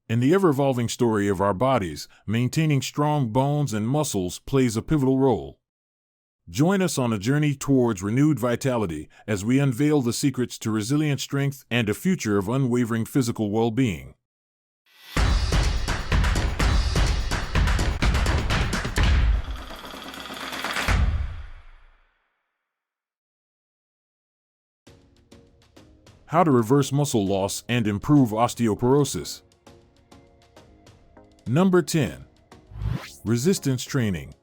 In the ever-evolving story of our bodies, maintaining strong bones and muscles plays a pivotal role. Join us on a journey towards renewed vitality as we unveil the secrets to resilient strength and a future of unwavering physical well-being. How to reverse muscle loss and improve osteoporosis. Number 10. Resistance training.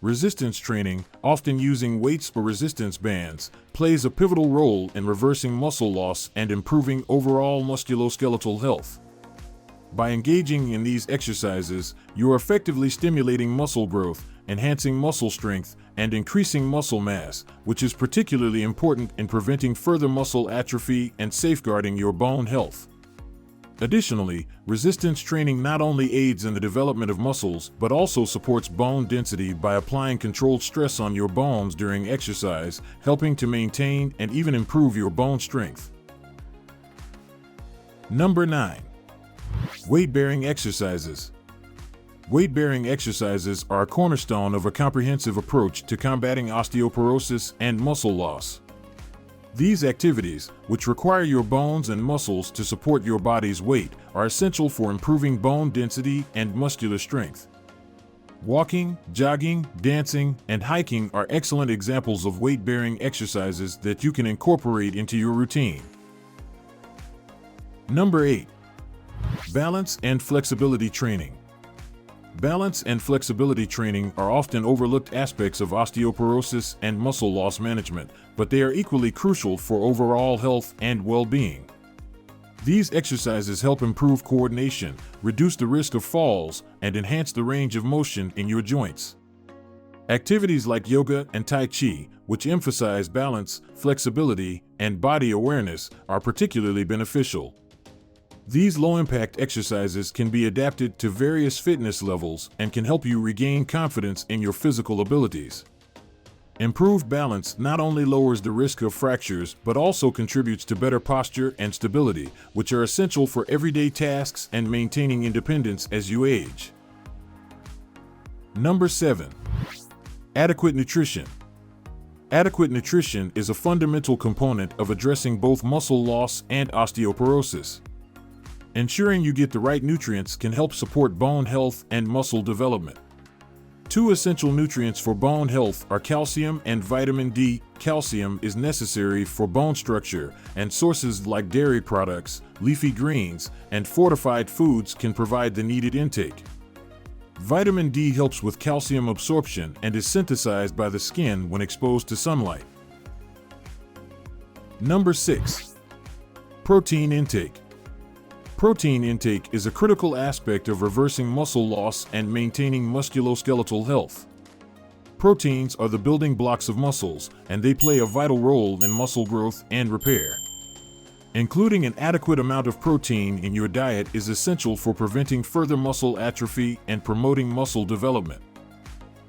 Resistance training, often using weights or resistance bands, plays a pivotal role in reversing muscle loss and improving overall musculoskeletal health. By engaging in these exercises, you are effectively stimulating muscle growth, enhancing muscle strength, and increasing muscle mass, which is particularly important in preventing further muscle atrophy and safeguarding your bone health. Additionally, resistance training not only aids in the development of muscles but also supports bone density by applying controlled stress on your bones during exercise, helping to maintain and even improve your bone strength. Number 9. Weight-bearing exercises. Weight-bearing exercises are a cornerstone of a comprehensive approach to combating osteoporosis and muscle loss. These activities, which require your bones and muscles to support your body's weight, are essential for improving bone density and muscular strength. Walking, jogging, dancing, and hiking are excellent examples of weight-bearing exercises that you can incorporate into your routine. Number 8. Balance and flexibility training. Balance and flexibility training are often overlooked aspects of osteoporosis and muscle loss management, but they are equally crucial for overall health and well-being. These exercises help improve coordination, reduce the risk of falls, and enhance the range of motion in your joints. Activities like yoga and Tai Chi, which emphasize balance, flexibility, and body awareness, are particularly beneficial. These low-impact exercises can be adapted to various fitness levels and can help you regain confidence in your physical abilities. Improved balance not only lowers the risk of fractures but also contributes to better posture and stability, which are essential for everyday tasks and maintaining independence as you age. Number 7. Adequate nutrition. Adequate nutrition is a fundamental component of addressing both muscle loss and osteoporosis. Ensuring you get the right nutrients can help support bone health and muscle development. Two essential nutrients for bone health are calcium and vitamin D. Calcium is necessary for bone structure, and sources like dairy products, leafy greens, and fortified foods can provide the needed intake. Vitamin D helps with calcium absorption and is synthesized by the skin when exposed to sunlight. Number 6. Protein intake. Protein intake is a critical aspect of reversing muscle loss and maintaining musculoskeletal health. Proteins are the building blocks of muscles, and they play a vital role in muscle growth and repair. Including an adequate amount of protein in your diet is essential for preventing further muscle atrophy and promoting muscle development.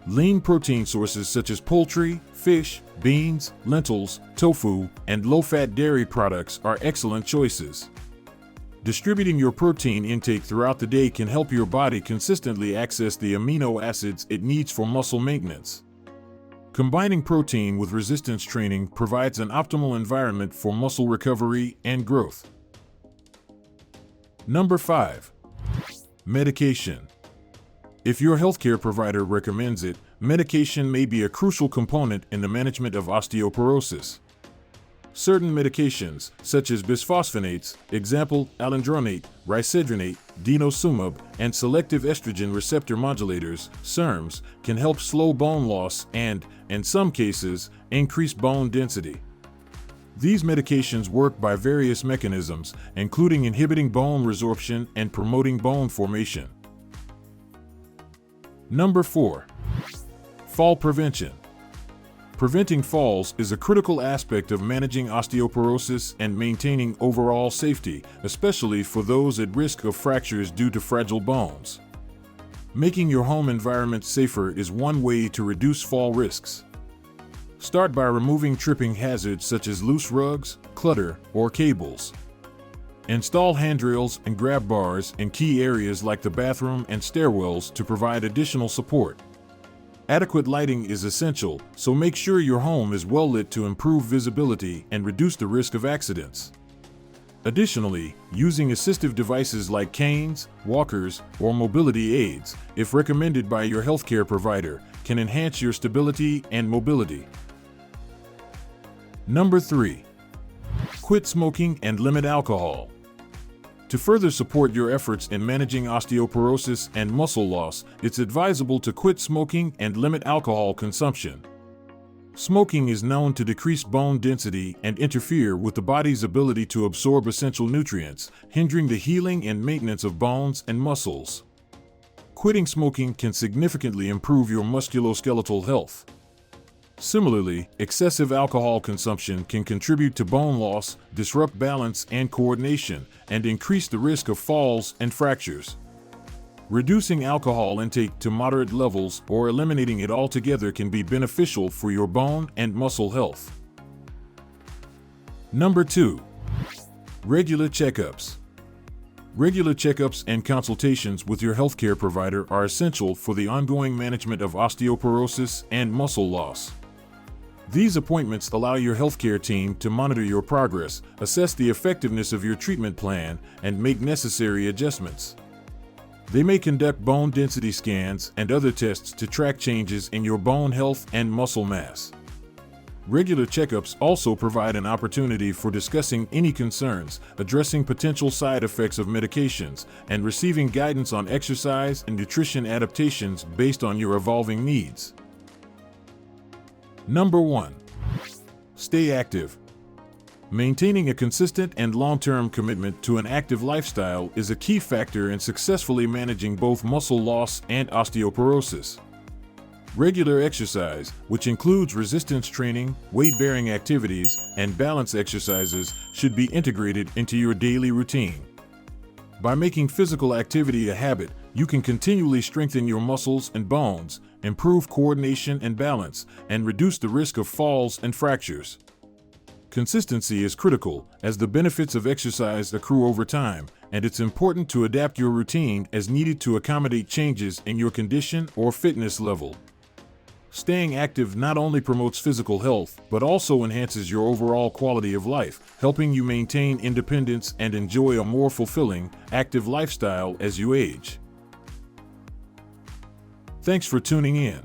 Lean protein sources such as poultry, fish, beans, lentils, tofu, and low-fat dairy products are excellent choices. Distributing your protein intake throughout the day can help your body consistently access the amino acids it needs for muscle maintenance. Combining protein with resistance training provides an optimal environment for muscle recovery and growth. Number 5. Medication. If your healthcare provider recommends it, medication may be a crucial component in the management of osteoporosis. Certain medications, such as bisphosphonates, example alendronate, risedronate, denosumab, and selective estrogen receptor modulators, SERMs, can help slow bone loss and, in some cases, increase bone density. These medications work by various mechanisms, including inhibiting bone resorption and promoting bone formation. Number 4. Fall prevention. Preventing falls is a critical aspect of managing osteoporosis and maintaining overall safety, especially for those at risk of fractures due to fragile bones. Making your home environment safer is one way to reduce fall risks. Start by removing tripping hazards such as loose rugs, clutter, or cables. Install handrails and grab bars in key areas like the bathroom and stairwells to provide additional support. Adequate lighting is essential, so make sure your home is well lit to improve visibility and reduce the risk of accidents. Additionally, using assistive devices like canes, walkers, or mobility aids, if recommended by your healthcare provider, can enhance your stability and mobility. Number 3. Quit smoking and limit alcohol. To further support your efforts in managing osteoporosis and muscle loss, it's advisable to quit smoking and limit alcohol consumption. Smoking is known to decrease bone density and interfere with the body's ability to absorb essential nutrients, hindering the healing and maintenance of bones and muscles. Quitting smoking can significantly improve your musculoskeletal health. Similarly, excessive alcohol consumption can contribute to bone loss, disrupt balance and coordination, and increase the risk of falls and fractures. Reducing alcohol intake to moderate levels or eliminating it altogether can be beneficial for your bone and muscle health. Number 2. Regular checkups. Regular checkups and consultations with your healthcare provider are essential for the ongoing management of osteoporosis and muscle loss. These appointments allow your healthcare team to monitor your progress, assess the effectiveness of your treatment plan, and make necessary adjustments. They may conduct bone density scans and other tests to track changes in your bone health and muscle mass. Regular checkups also provide an opportunity for discussing any concerns, addressing potential side effects of medications, and receiving guidance on exercise and nutrition adaptations based on your evolving needs. Number 1. Stay active. Maintaining a consistent and long-term commitment to an active lifestyle is a key factor in successfully managing both muscle loss and osteoporosis. Regular exercise, which includes resistance training, weight-bearing activities, and balance exercises, should be integrated into your daily routine. By making physical activity a habit, you can continually strengthen your muscles and bones, improve coordination and balance, and reduce the risk of falls and fractures. Consistency is critical, as the benefits of exercise accrue over time, and it's important to adapt your routine as needed to accommodate changes in your condition or fitness level. Staying active not only promotes physical health, but also enhances your overall quality of life, helping you maintain independence and enjoy a more fulfilling, active lifestyle as you age. Thanks for tuning in.